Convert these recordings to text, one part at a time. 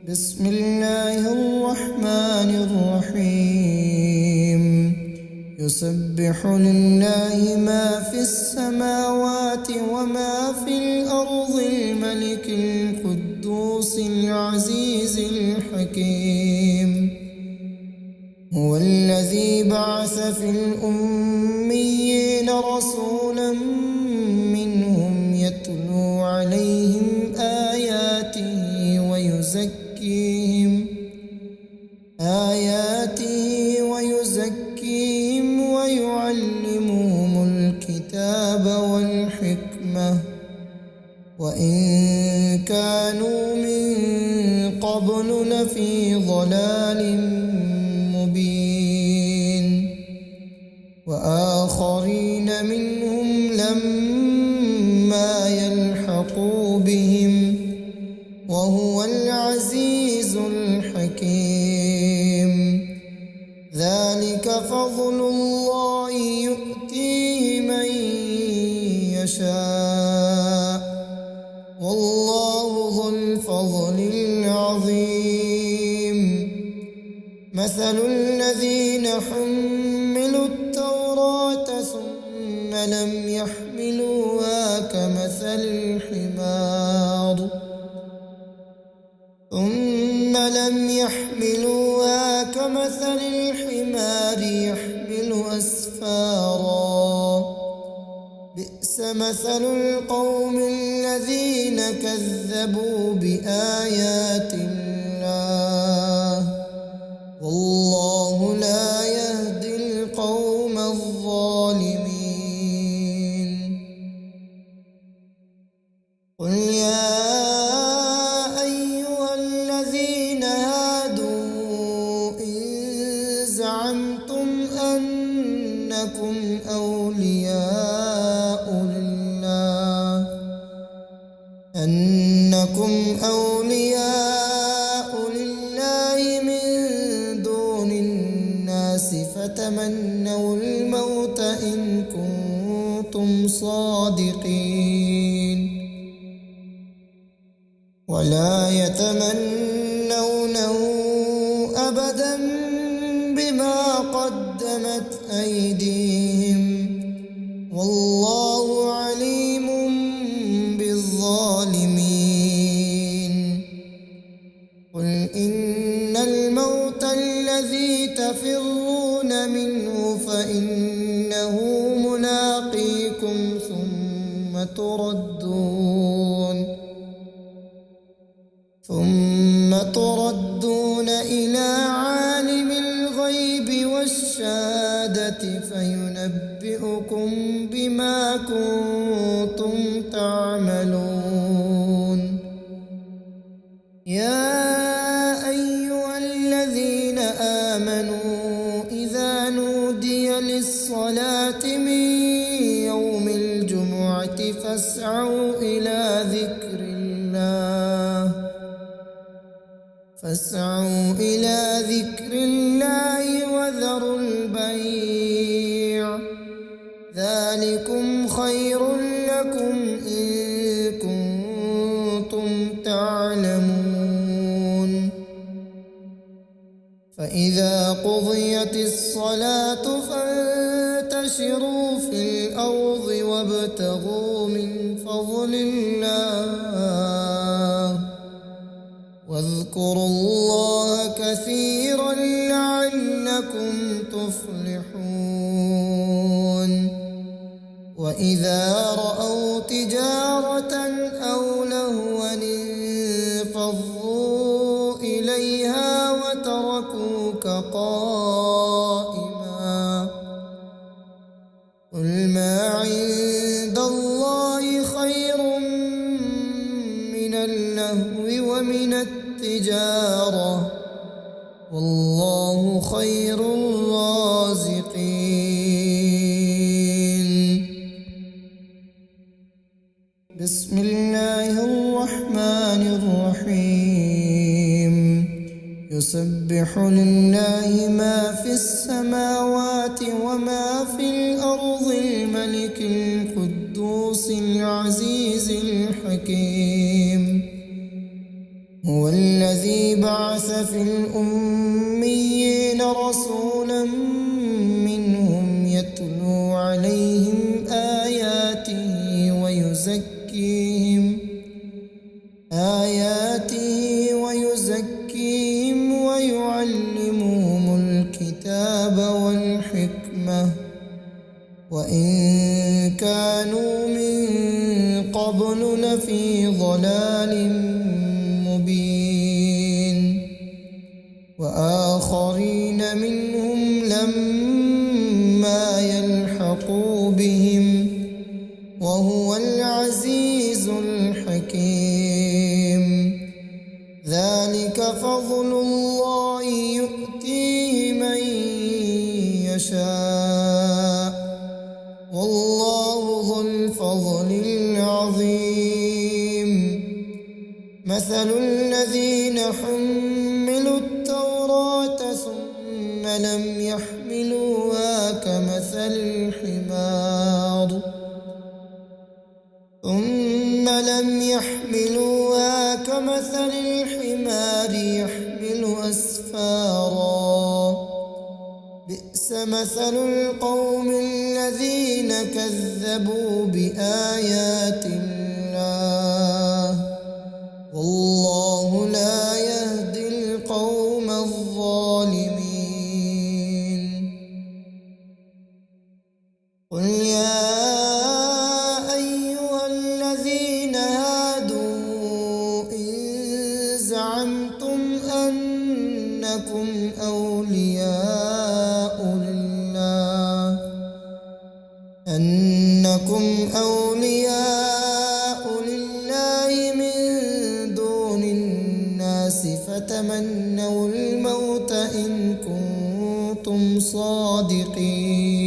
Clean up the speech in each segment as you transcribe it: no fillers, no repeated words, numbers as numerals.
بسم الله الرحمن الرحيم يسبح لله ما في السماوات وما في الأرض الملك القدوس العزيز الحكيم هو الذي بعث في الأميين رسولا منهم يتلو عليهم آياته ويزكيهم ويعلمهم الكتاب والحكمة وإن كانوا من قبل لفي ضلال مبين وآخرين منهم لما يلحقوا بهم وهو العزيز الحكيم ذلك فضل الله يؤتيه من يشاء والله ذو الفضل العظيم مثل الذين حملوا التوراة ثم لم يحملوها كمثل الحمار يحمل أسفارا بئس مثل القوم الذين كذبوا بآيات الله والله لا يهدي القوم الظالمين قل يا أيها الذين هادوا إن زعمتم أنكم أولياء لله من دون الناس فتمنوا الموت إن كنتم صادقين ولا يتمنونه أبدا بما قدمت أيديهم والله عليم بالظالمين قل إن الموت الذي تفرون منه فإنه ملاقيكم ثم تردون إلى عالم الغيب والشهادة فينبئكم بما كنتم تعملون يا أيها الذين آمنوا إذا نودي للصلاة من يوم الجمعة فاسعوا إلى ذكر الله وذروا البيع ذلكم خير لكم إن كنتم تعلمون فإذا قضيت الصلاة فانتشروا في الأرض وابتغوا من فضل الله واذكروا الله كثيرا لعلكم تفلحون وإذا رأوا تجارة أو لهوا انفضوا إليها وتركوك قائما قل ما عند الله خير من اللهو ومن التجارة والله خير الرازقين بسم الله الرحمن الرحيم يسبح لله ما في السماوات وما في الأرض الملك القدوس العزيز الحكيم هو الذي بعث في الأميين رسولا منهم يتلو عليهم آياته ويزكيهم ويعلمهم الكتاب والحكمة وإن كانوا من قبل لفي ضلال مبين وآخرين منهم لما يلحقوا بهم وهو العزيز الحكيم ذلك فضل الله يؤتيه من يشاء والله ذو الفضل العظيم مثل الذين حملوا التوراة ثم لم يحملوها كمثل الحمار يحمل أسفارا بئس مثل القوم الذين كذبوا بآيات الله والله لا يهدي القوم الظالمين قل يا أيها الذين هادوا إن زعمتم أنكم أولياء لله من دون الناس فتمنوا الموت إن كنتم صادقين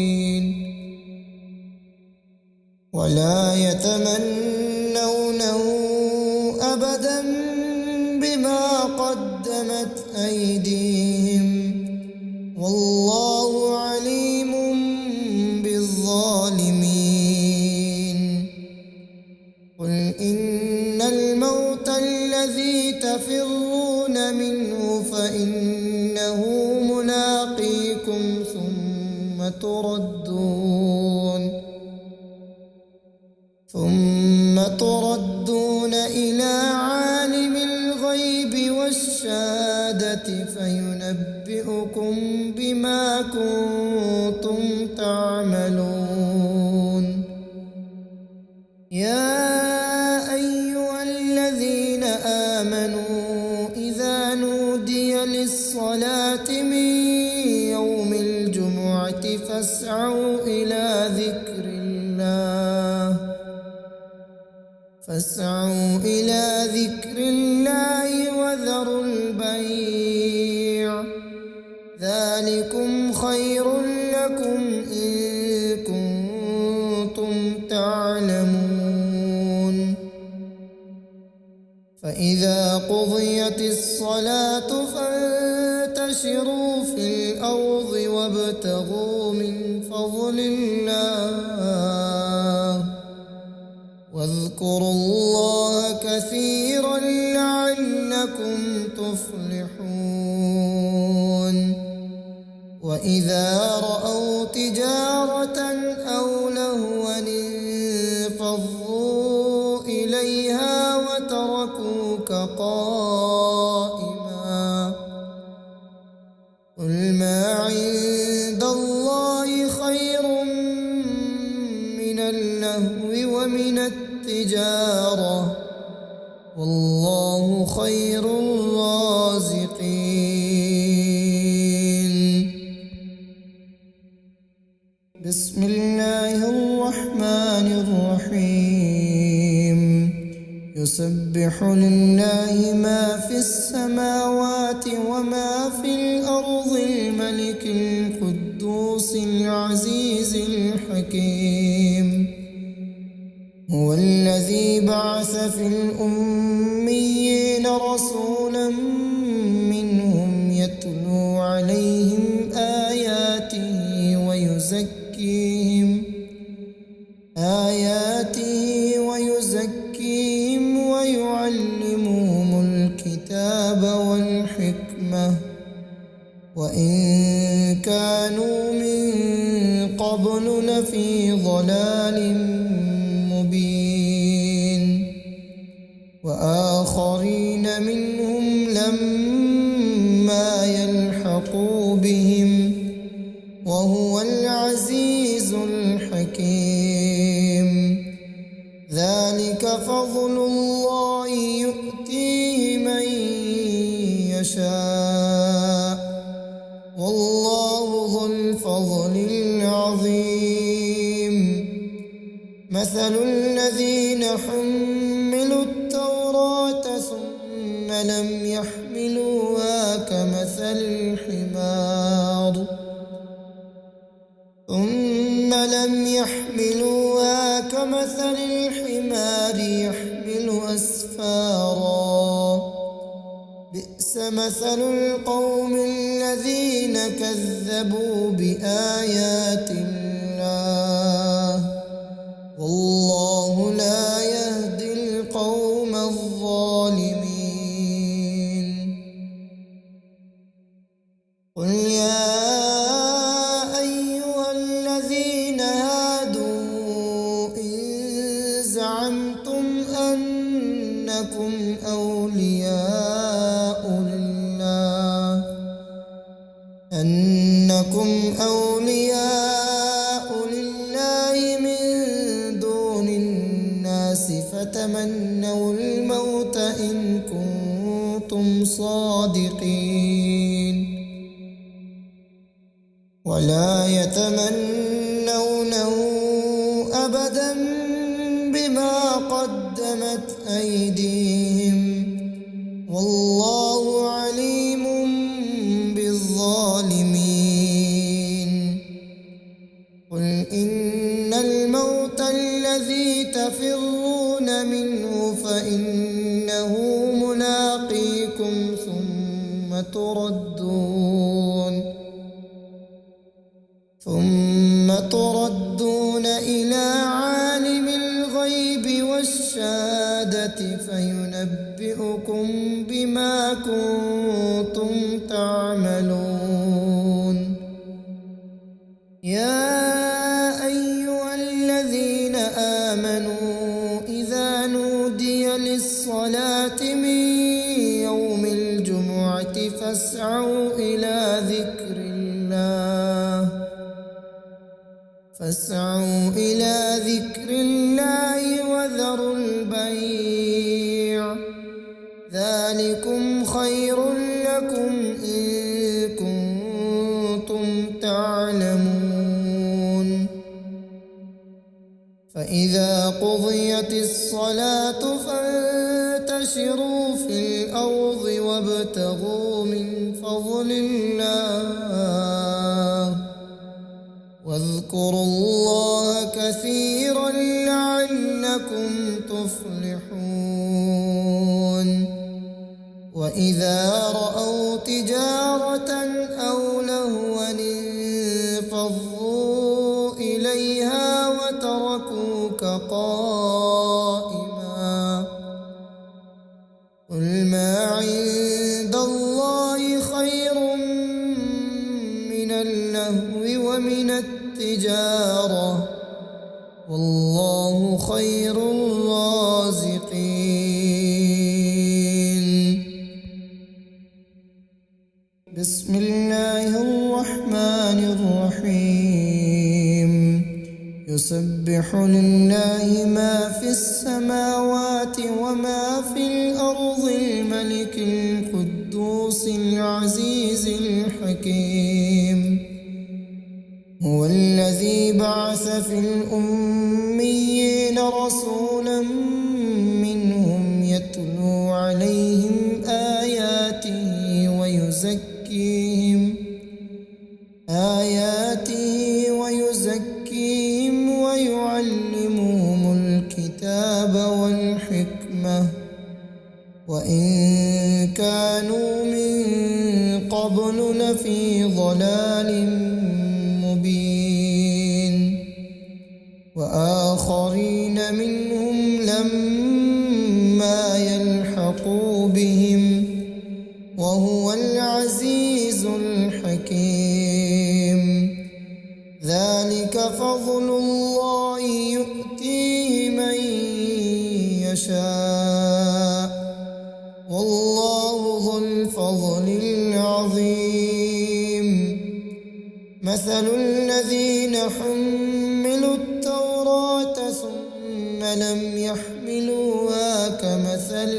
ولا يتمنونه أبدا بما قدمت أيديهم والله عليم بالظالمين قل إن الموت الذي تفرون منه فإنه ملاقيكم ثم تردون إلى عالم الغيب والشهادة فينبئكم بما كنتم تعملون يا أيها الذين آمنوا إذا نودي للصلاة من يوم الجمعة فاسعوا إلى ذكر الله وذروا البيع ذلكم خير لكم إن كنتم تعلمون فإذا قضيت الصلاة فانتشروا في الأرض وابتغوا من فضل الله واذكروا الله كثيرا لعلكم تفلحون وإذا رأوا تجارة أو لهوا انفضوا إليها وتركوك قائما قل ما عند الله خير من اللهو ومن التجارة والله خير الرازقين بسم الله الرحمن الرحيم يسبح لله ما في السماوات وما في الأرض الملك القدوس العزيز الحكيم هو الذي بعث في الأميين رسولا منهم يتلو عليهم آياته ويزكيهم ويعلمهم الكتاب والحكمة وإن كانوا من قبل لفي ضلال مبين وآخرين منهم لما يلحقوا بهم وهو العزيز الحكيم ذلك فضل الله يؤتيه من يشاء والله ذو الفضل العظيم مثل الذين حملوا التوراة ثم لم يحملوها كمثل الحمار يحمل أسفارا بئس مثل القوم الذين كذبوا بآيات الله والله لا يهدي القوم الظالمين قل يا أيها الذين هادوا إن زعمتم أنكم أولياء لله من دون الناس فتمنوا الموت إن كنتم صادقين ولا يتمنونه أبدا بما قدمت أيديهم والله عليم بالظالمين قل إن الموت الذي تفرون منه فإنه ملاقيكم ثم تردون إلى عالم الغيب والشهادة فينبئكم بما كنتم تعملون يا أيها الذين آمنوا إذا نودي للصلاة من يوم الجمعة فاسعوا إلى ذكر الله وذروا البيع ذلكم خير لكم إن كنتم تعلمون فإذا قضيت الصلاة فانتشروا في الأرض وابتغوا من فضل الله واذكروا الله كثيرا لعلكم تفلحون وإذا رأوا تجارة أو لهوا انفضوا إليها وتركوك قائما قل ما عند الله خير من اللهو ومن التجارة والله خير الرازقين بسم الله الرحمن الرحيم يسبح لله ما في السماوات وما في الأرض الملك القدوس العزيز الحكيم هو الذي بعث في الأميين رسولا منهم يتلو عليهم آياته ويزكيهم ويعلمهم الكتاب والحكمة وإن كانوا من قبل لفي ضلال مبين وآخرين منهم لما يلحقوا بهم وهو وهو العزيز الحكيم. ذلك فضل الله يؤتيه من يشاء والله ذو الفضل العظيم. مثل الذين حملوا التوراة ثم لم يحملوها كمثل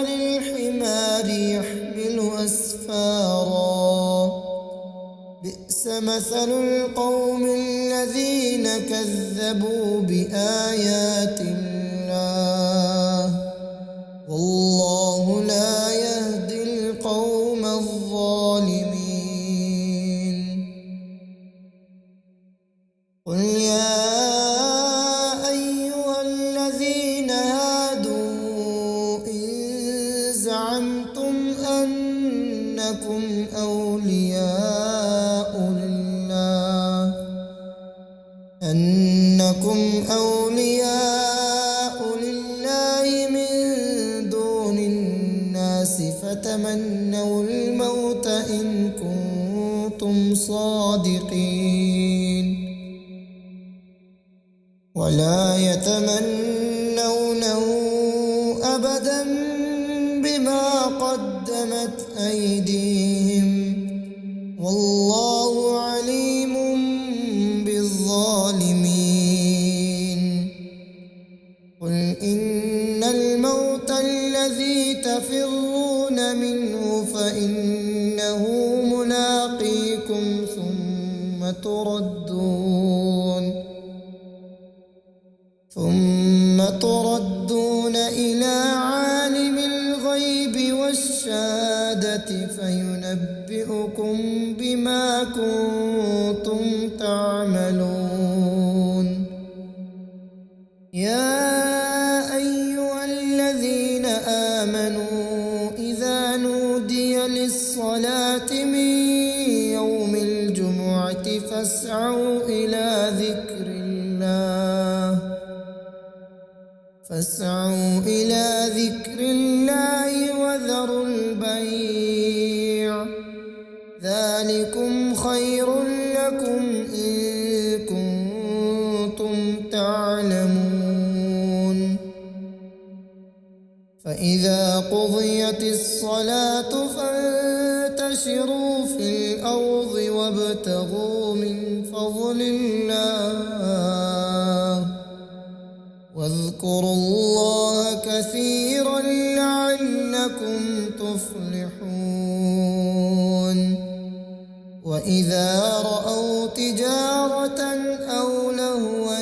الحمار يحمل أسفارا. بئس مثل القوم الذين كذبوا بآيات الله والله لا يهدي القوم الظالمين. قل يا أيها الذين هادوا إن زعمتم أنكم أولياء لله من دون الناس فتمنوا الموت إن كنتم صادقين ولا يتمنونه أبدا بما قدمت أيديهم والله عليم بالظالمين. قل إن الموت الذي تفرون منه فإنه ملاقيكم ثم تردون إلى عالم الغيب والشهادة فينبئكم بما كنتم تعملون. يا أيها الذين آمنوا إذا نودي للصلاة من يوم الجمعة فاسعوا إلى ذكر الله وذروا البيع ذلكم خير لكم إن كنتم تعلمون. فإذا قضيت الصلاة فانتشروا في الأرض وابتغوا من فضل الله واذكروا الله كثيرا لعلكم تفلحون. وإذا رأوا تجارة أو لهوا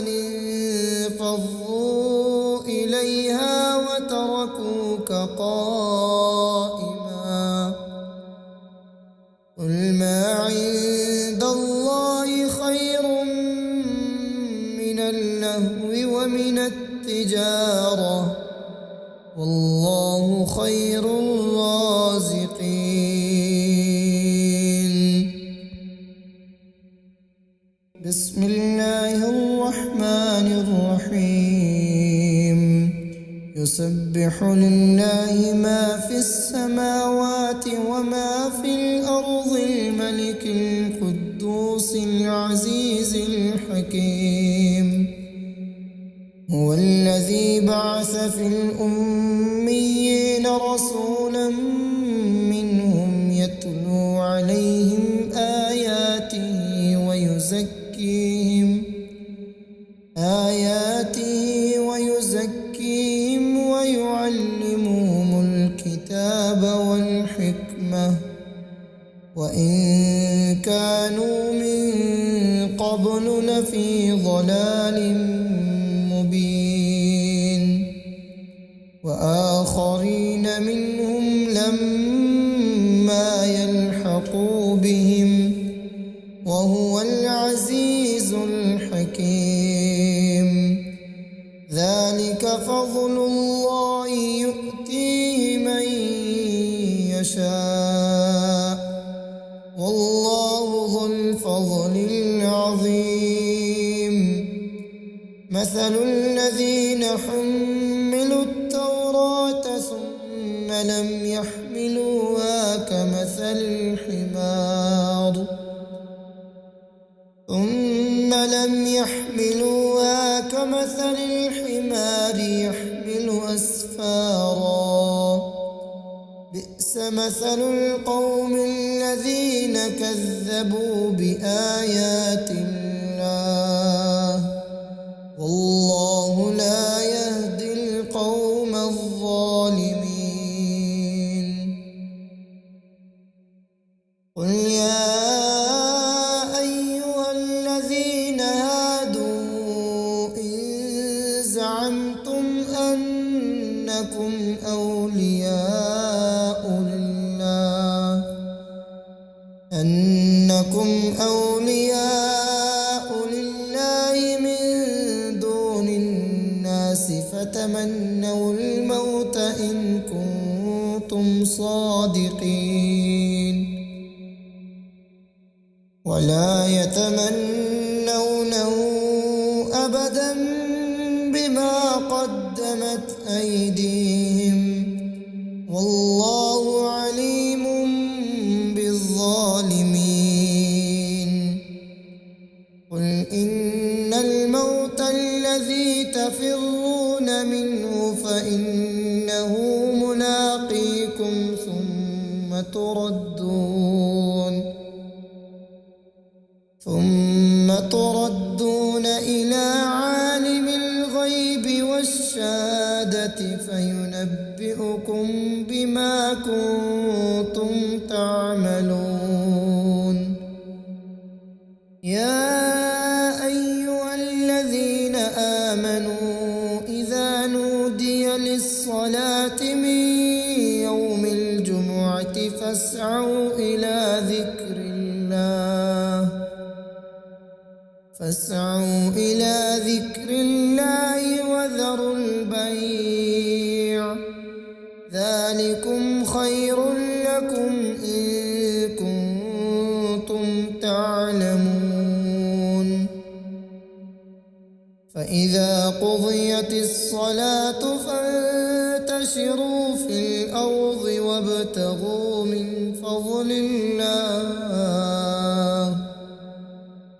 انفضوا إليها وتركوك قائما. قل ما عند الله خير من اللهو ومن التجارة والله خير الرازقين. بسم الله الرحمن الرحيم. يسبح لله ما في السماوات وما في الأرض الملك القدوس العزيز الحكيم. هو الذي بعث في الأميين رسولا منهم يتلو عليهم آياته ويزكيهم ويعلمهم الكتاب والحكمة وإن كانوا من قبل لفي ضلال مبين. وآخرين منهم لما يلحقوا بهم وهو العزيز الحكيم. ذلك فضل الله يؤتيه من يشاء والله ذو الفضل العظيم. مثل مثل الذين حملوا التوراة ثم لم يحملوها كمثل الحمار يحمل أسفارا بئس مثل القوم الذين كذبوا بآيات الله والله لا يهدي القوم الظالمين. قل يا أيها الذين هادوا إن زعمتم أنكم أولياء لله من دون الناس فتمنوا الموت إن كنتم صادقين ولا يتمنونه أبدا بما قدمت أيديهم والله عليم بالظالمين. قل إن الموت الذي تفرون منه فإنه ملاقيكم ثم تردون إلى عالم الغيب والشهادة فينبئكم بما كنتم تعملون. يا أيها الذين آمنوا إذا نودي للصلاة من يوم الجمعة فاسعوا إلى ذكر الله وذروا البيع ذلكم خير لكم إن كنتم تعلمون. فإذا قضيت الصلاة فانتشروا في الأرض وابتغوا من فضل الله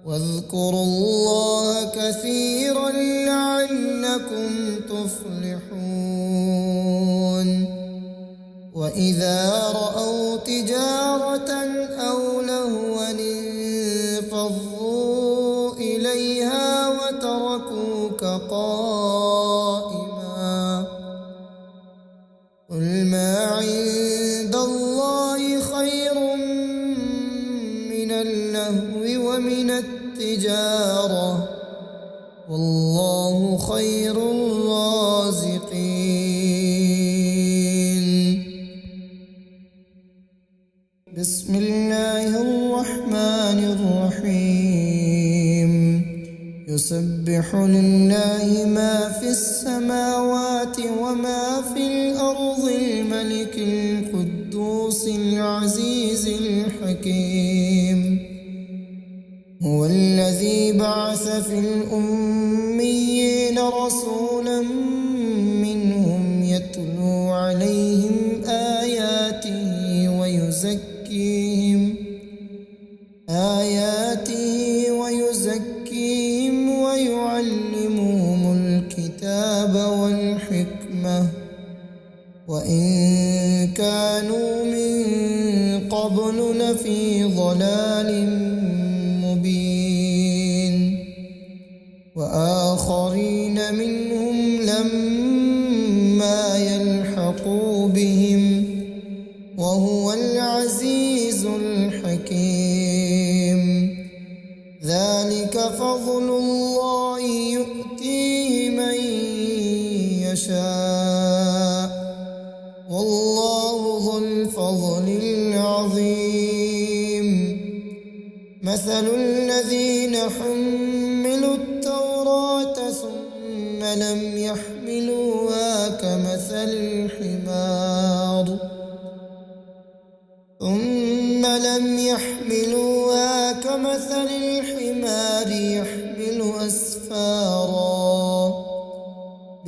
واذكروا الله كثيرا لعلكم تفلحون. وإذا رأوا تجارة أو لهوا انفضوا إليها وتركوك قائما قل ما عند الله خير من اللهو ومن التجارة والله خير الرازقين. بسم الله الرحمن الرحيم. يسبح لله ما في السماوات وما في الأرض الملك القدوس العزيز الحكيم. هو الذي بعث في الأميين رسولا منهم يتلو عليهم آياته ويزكيهم ويعلمهم الكتاب والحكمة وإن كانوا من قبل لفي ضلال مبين. وآخرين منهم لما يلحقوا بهم وهو العزيز الحكيم. ذلك فضل الله يؤتيه من يشاء والله ذو الفضل العظيم. مثل الذين حملوا التوراة ثم لم يحملوها كمثل الحمار يحمل أسفارا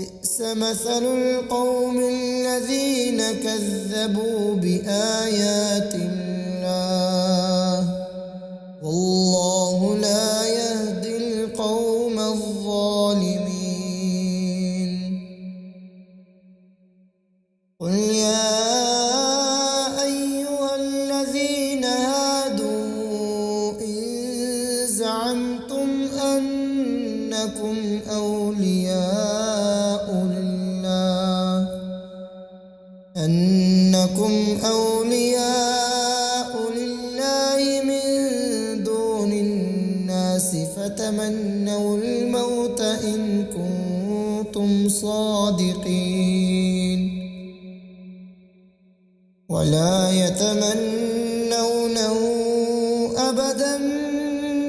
بئس مثل القوم الذين كذبوا بآيات الله والله لا يهدي القوم الظالمين. قل يا أيها الذين هادوا إن زعمتم أنكم أولياء لله من دون الناس فتمنوا الموت إن كنتم صادقين ولا يتمنونه أبدا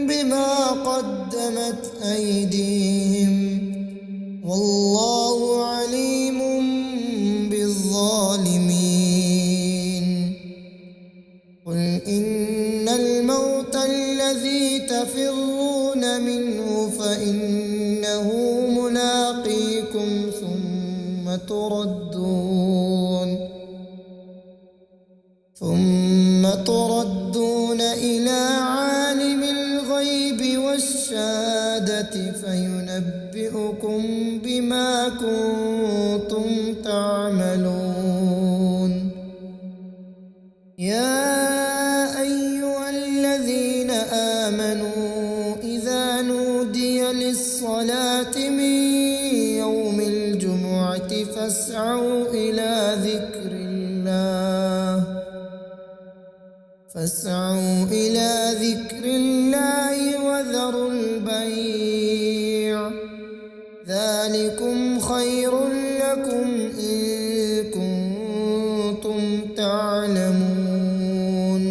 بما قدمت أيديهم والله عليم بالظالمين. قل إن الموت الذي تفرون منه فإنه ملاقيكم ثم تردون إلى عالم الغيب والشهادة فينبئكم بما كنتم تعملون. يا أيها الذين آمنوا إذا نودي للصلاة من يوم الجمعة فاسعوا إلى ذكر الله وذروا البيع ذلكم خير لكم إن كنتم تعلمون.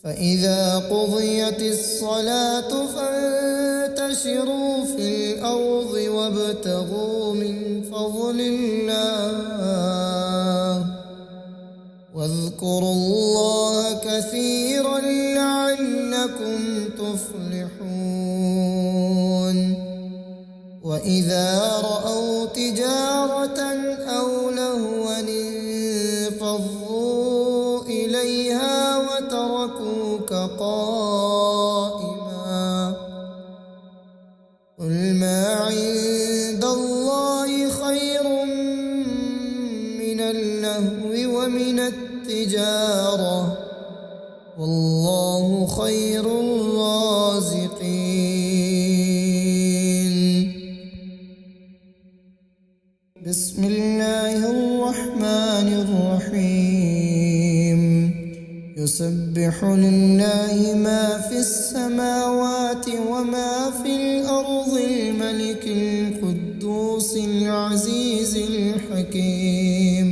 فإذا قضيت الصلاة فانتشروا في الأرض وابتغوا من فضل الله واذكروا الله كثيرا لعلكم تفلحون. وإذا رأوا تجارة أو لهوا انفضوا إليها وتركوك قائما قل ما عند الله خير من اللهو ومن التجارة والله خير الرازقين. بسم الله الرحمن الرحيم. يسبح لله ما في السماوات وما في الأرض الملك القدوس العزيز الحكيم.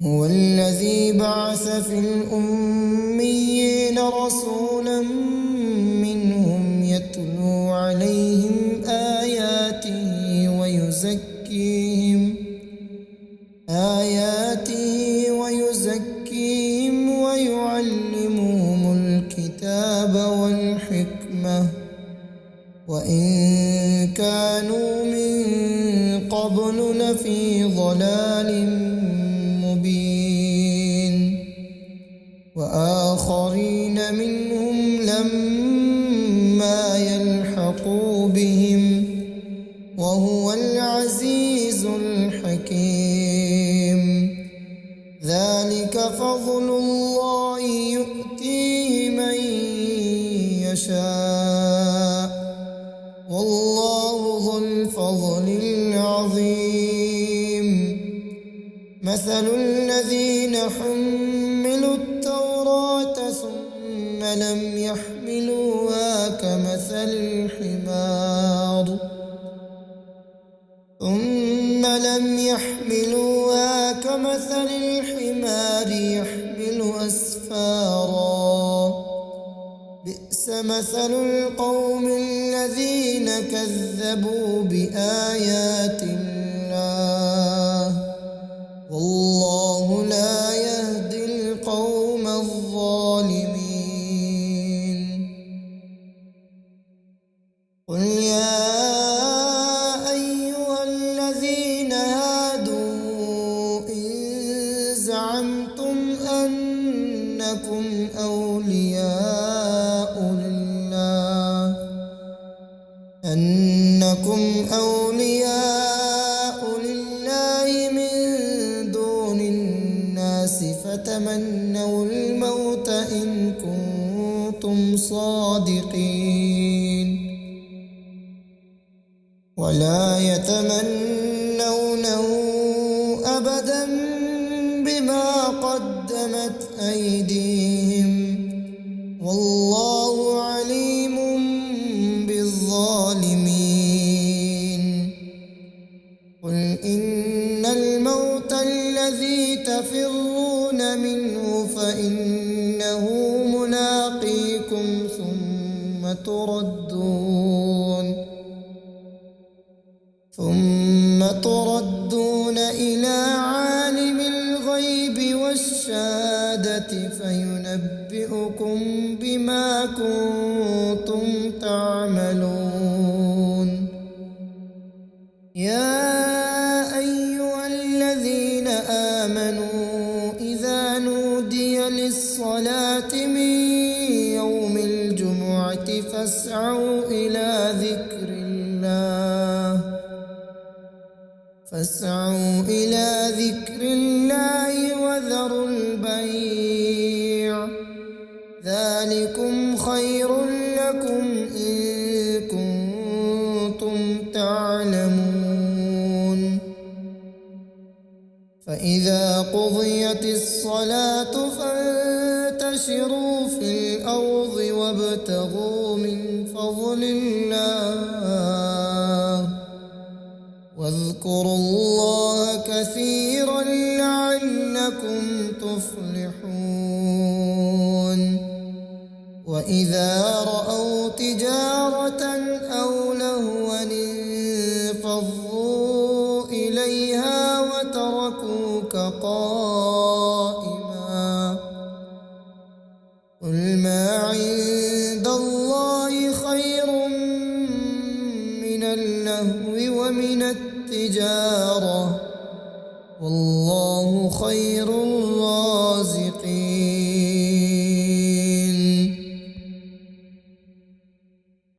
هو الذي بعث في الأميين رسولا منهم يتلو عليهم آياته ويزكيهم ويعلمهم الكتاب والحكمة وإن كانوا من قبل لفي ضلال مبين. وآخرين منهم لما يلحقوا بهم وهو العزيز الحكيم. ذلك فضل الله يؤتيه من يشاء والله ذو الفضل العظيم. مثل الذين حملوا التوراة ثم لم يحملوها كمثل الحمار يحمل أسفارا بئس مثل القوم الذين كذبوا بآيات الله والله لا يهدي القوم الظالمين. قل يا إنكم أولياء لله من دون الناس فتمنوا الموت إن كنتم صادقين ولا يتمنونه أبدا بما قدمت أيديهم والله عليم بالظالمين قل إن الموت الذي تفرون منه فإنه ملاقيكم ثم تردون إلى عالم الغيب والشهادة فينبئكم بما كنتم تعملون يا أيها الذين آمنوا إذا نودي للصلاة من يوم الجمعة فاسعوا إلى ذكر الله وذروا البيع ذلكم خير لكم إن كنتم تعلمون فإذا قضيت الصلاة فانتشروا في الأرض وابتغوا من فضل الله واذكروا الله كثيرا لعلكم تفلحون وإذا رأوا تجارة أو لهوا انفضوا إليها وتركوك قائما قل ما عند الله خير من اللهو ومن التجارة والله خير الرازقين